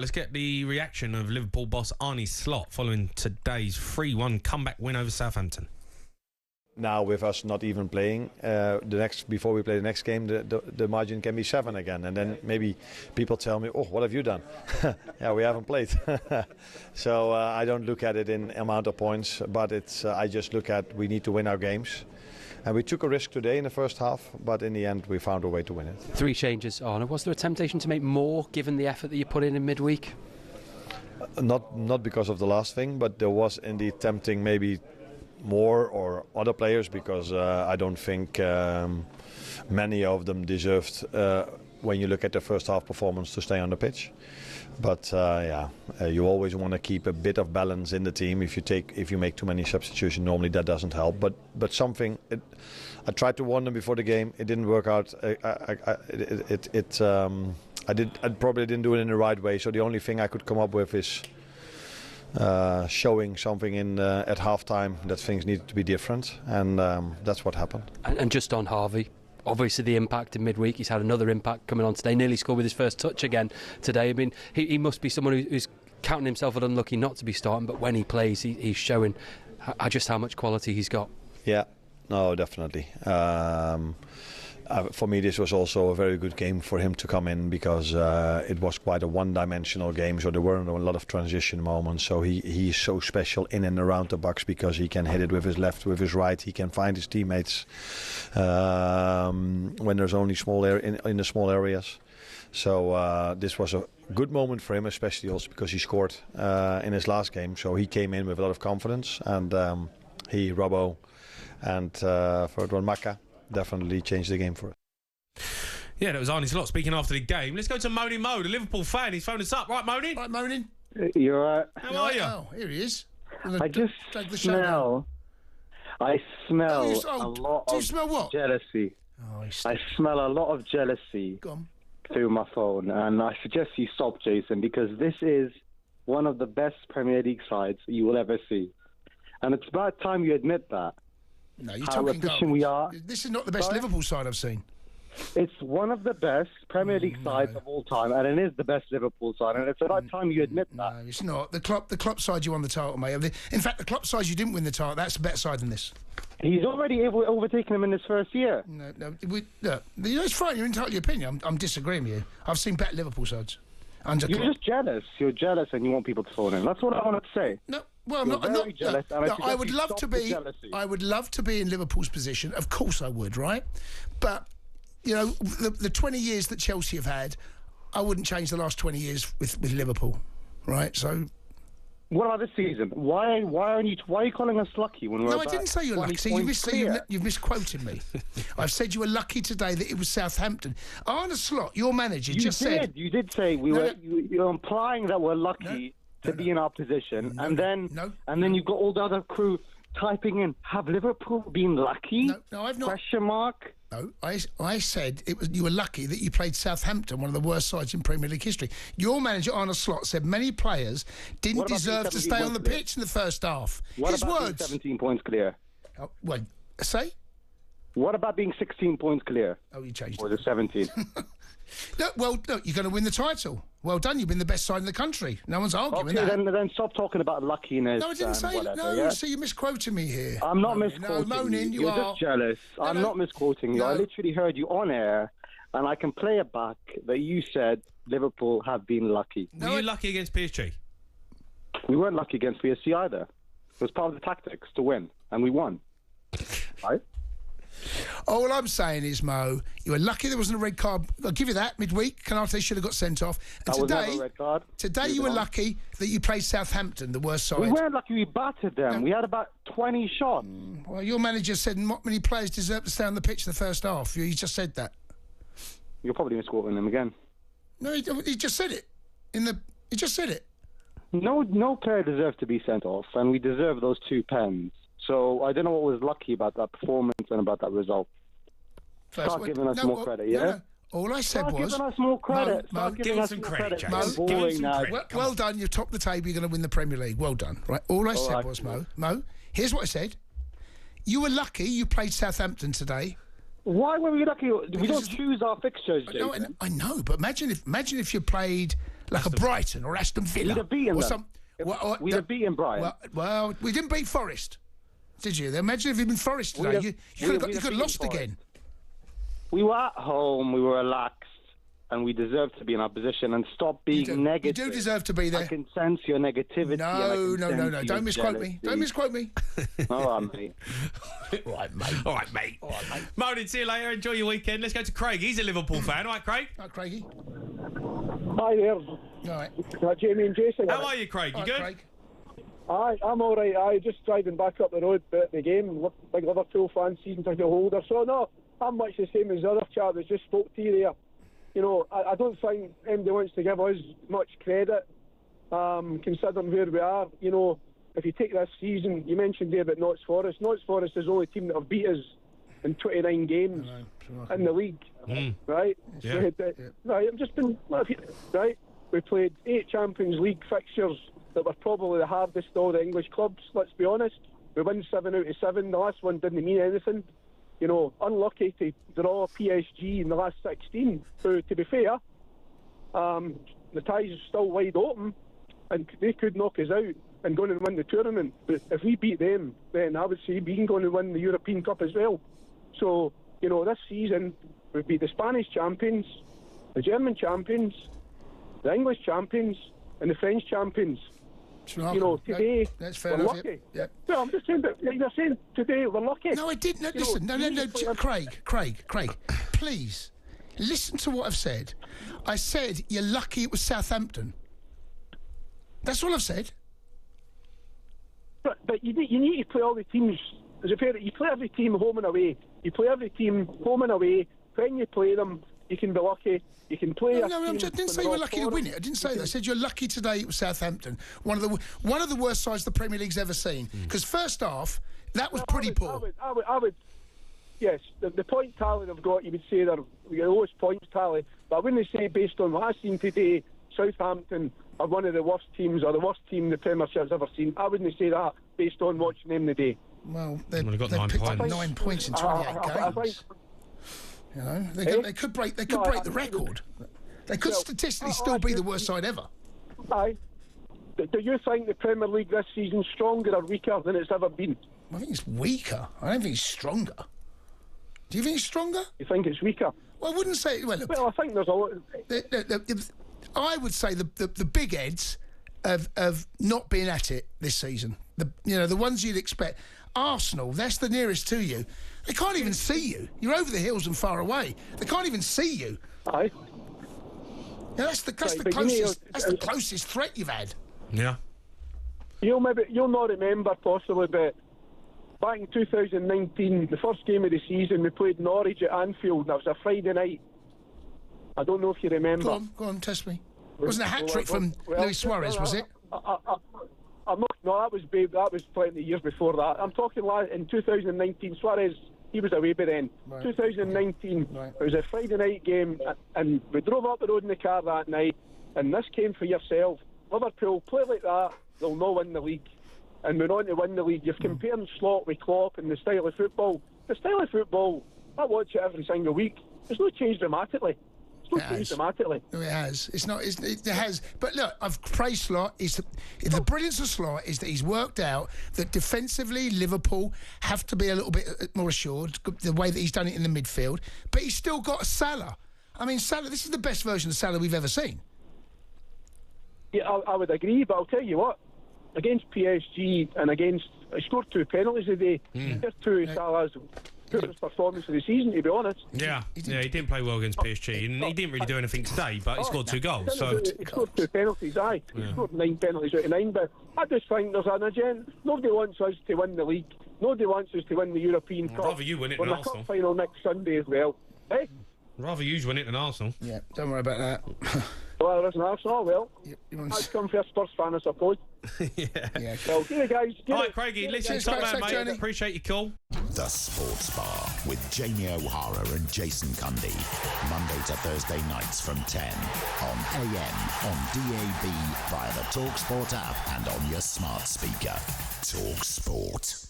Let's get the reaction of Liverpool boss Arne Slot following today's 3-1 comeback win over Southampton. Now with us not even playing, before we play the next game, the margin can be 7 again, and then maybe people tell me, "Oh, what have you done?" Yeah, we haven't played. So I don't look at it in amount of points, but I just look at we need to win our games. And we took a risk today in the first half, but in the end we found a way to win it. 3 changes, Arne. Was there a temptation to make more given the effort that you put in midweek? Not because of the last thing, but there was indeed tempting maybe more or other players, because I don't think many of them deserved, when you look at the first half performance, to stay on the pitch. But you always want to keep a bit of balance in the team. If you make too many substitutions, normally that doesn't help. But I tried to warn them before the game. It didn't work out. I probably didn't do it in the right way. So the only thing I could come up with is showing something at halftime that things needed to be different, and that's what happened. And just on Harvey, obviously the impact in midweek, he's had another impact coming on today, nearly scored with his first touch again today. I mean, he must be someone who's counting himself as unlucky not to be starting, but when he plays, he's showing just how much quality he's got. Yeah, no, definitely. For me, this was also a very good game for him to come in, because it was quite a one-dimensional game, so there weren't a lot of transition moments. So he's so special in and around the box, because he can hit it with his left, with his right. He can find his teammates when there's only in the small areas. So this was a good moment for him, especially also because he scored in his last game. So he came in with a lot of confidence, and he, Robbo, and Ferdinand Maka definitely changed the game for us. Yeah, that was Arne Slot speaking after the game. Let's go to Moaning Mo, the Liverpool fan. He's phoned us up. Right, Moaning? Right, Moaning. You're right. How are you? Oh, here he is. I just smell. I smell a lot do you smell what? jealousy. Oh, I smell a lot of jealousy through my phone, and I suggest you stop, Jason, because this is one of the best Premier League sides you will ever see, and it's about time you admit that. No, you're how talking efficient we are. This is not the best Liverpool side I've seen. It's one of the best Premier League sides of all time, and it is the best Liverpool side, and it's about time you admit that. No, it's not. The club side you won the title, mate. In fact, the club side you didn't win the title, that's a better side than this. He's already overtaken him in his first year. No, it's fine. You're entitled to your opinion. I'm disagreeing with you. I've seen better Liverpool sides. You're just jealous. You're jealous, and you want people to phone in. That's what I wanted to say. No. Well, I'm not jealous. I would love to be. I would love to be in Liverpool's position. Of course, I would. Right, but you know, the 20 years that Chelsea have had, I wouldn't change the last 20 years with Liverpool. Right. So, what about this season? Why are you calling us lucky when we're? No, I didn't say you're lucky. See, you've misquoted me. I've said you were lucky today that it was Southampton. Arne Slot, your manager, You did say we were. You're implying that we're lucky. To be in our position, and then you've got all the other crew typing in, have Liverpool been lucky? No, I've not. Question mark? No, I said you were lucky that you played Southampton, one of the worst sides in Premier League history. Your manager, Arne Slot, said many players didn't deserve to stay on the pitch in the first half. His words. 17 points clear? Well, say? What about being 16 points clear? Oh, you changed it. Or the 17? Look, you're going to win the title. Well done, you've been the best side in the country. No one's arguing that. Then stop talking about luckiness. No, I didn't say whatever, no. Yeah? So you're misquoting me here. I'm not misquoting no, Moaning, you. You're just jealous. I'm not misquoting you. I literally heard you on air, and I can play it back that you said Liverpool have been lucky. Were you lucky against PSG? We weren't lucky against PSG either. It was part of the tactics to win, and we won. Right? All I'm saying is, Mo, you were lucky there wasn't a red card. I'll give you that, midweek. Canate should have got sent off. And that was never a red card. Today you were lucky that you played Southampton, the worst side. We weren't lucky, we battered them. No. We had about 20 shots. Well, your manager said not many players deserve to stay on the pitch in the first half. You just said that. You're probably misquoting him again. No, he just said it. He just said it. No player deserves to be sent off, and we deserve those 2 pens. So I don't know what was lucky about that performance and about that result. Start giving us more credit, yeah? No. All I said was... Start giving us more credit. Give us some credit, Jason. Give us some credit. Well done, you've topped the table, you're going to win the Premier League. Well done. Right. All I said was, Mo, here's what I said. You were lucky you played Southampton today. Why were we lucky? We don't choose our fixtures, Jason. I know, but imagine if you played like a Brighton or Aston Villa. We'd have beaten or them. We'd have beaten Brighton. Well, we didn't beat Forest, did you? Imagine if you'd been Forest today. You could have lost again. We were at home, we were relaxed, and we deserve to be in our position and stop being negative. You do deserve to be there. I can sense your negativity. No. Don't misquote me. Don't misquote me. All right, mate. All right, mate. Moaning, see you later. Enjoy your weekend. Let's go to Craig. He's a Liverpool fan. All right, Craig? All right, Craigie. Hi there. All right. Jamie and Jason. How are you, Craig? You good? Craig. I'm all right. Just driving back up the road at the game. Big Liverpool fan, season ticket holder. So, no, I'm much the same as the other chap that just spoke to you there. You know, I don't think anybody wants to give us much credit, considering where we are. You know, if you take this season, you mentioned there about Notts Forest. Notts Forest is the only team that have beat us in 29 games in the league, right? Yeah. Right, I've just been, right, we played 8 Champions League fixtures that were probably the hardest of all the English clubs, let's be honest. We won 7 out of 7. The last one didn't mean anything. You know, unlucky to draw PSG in the last 16. So, to be fair, the ties are still wide open, and they could knock us out and go and win the tournament. But if we beat them, then I would say we can go and win the European Cup as well. So, you know, this season we'd be the Spanish champions, the German champions, the English champions, and the French champions. You know, today that's fair we're enough. lucky. Yep. Well, I'm just saying that you're saying today we're lucky. No, I didn't. No, listen. No. Craig. Please, listen to what I've said. I said you're lucky it was Southampton. That's all I've said. But you need to play all the teams. As a fair, you play every team home and away. You play every team home and away. When you play them, you can be lucky. You can play. No, I didn't say you were lucky to win it. I didn't say that. I said you're lucky today it was Southampton. One of the worst sides the Premier League's ever seen. Because first half, that was pretty poor. I would. Yes, the point tally they've got, you would say they're the lowest points tally. But I wouldn't say based on what I've seen today, Southampton are one of the worst teams or the worst team the Premiership's ever seen. I wouldn't say that based on watching them today. Well, they've got 9 picked points. up 9 points in 28 games. You know, they could break the record. They could statistically still be the worst side ever. Aye. Do you think the Premier League this season's stronger or weaker than it's ever been? I think it's weaker. I don't think it's stronger. Do you think it's stronger? You think it's weaker? Well, I wouldn't say. Well, I think there's a lot. I would say the big heads of not being at it this season. The ones you'd expect. Arsenal, that's the nearest to you. They can't even see you. You're over the hills and far away. They can't even see you. Aye. Yeah, that's the closest. That's the closest threat you've had. Yeah. You'll not remember possibly, but back in 2019, the first game of the season, we played Norwich at Anfield. That was a Friday night. I don't know if you remember. Go on, test me. Wasn't a hat trick from Luis Suarez, was it? I'm not. No, that was plenty of years before that. I'm talking in 2019. Suarez, he was away by then. Right. 2019. Right. It was a Friday night game, and we drove up the road in the car that night. And this came for yourself. Liverpool play like that, they'll not win the league. And we're on to win the league. You're comparing Slot with Klopp and the style of football. The style of football, I watch it every single week. It's not changed dramatically. Dramatically. No, it has. It's not. It has. But look, I've praised Slot. The brilliance of Slot is that he's worked out that defensively Liverpool have to be a little bit more assured the way that he's done it in the midfield. But he's still got a Salah. I mean, Salah. This is the best version of Salah we've ever seen. Yeah, I would agree. But I'll tell you what. Against PSG and he scored 2 penalties today. There's 2 of Salah's poorest performance of the season, to be honest. Yeah, he didn't play well against PSG, and he didn't really do anything today, but he scored 2 goals. So he scored 2 penalties, aye. He scored 9 penalties out of 9, but I just think there's an agenda. Nobody wants us to win the league. Nobody wants us to win the European Cup. Rather you win it than Arsenal. Cup final next Sunday as well. Hey? Rather you win it than Arsenal. Yeah, don't worry about that. Well, there's an Arsenal, well. I'd come for a Spurs fan, I suppose. Yeah. Well, see you guys. All right, Craigie, listen, top man, mate. Journey. Appreciate your call. The Sports Bar with Jamie O'Hara and Jason Cundy. Monday to Thursday nights from 10 on AM, on DAB, via the talkSPORT app and on your smart speaker. talkSPORT.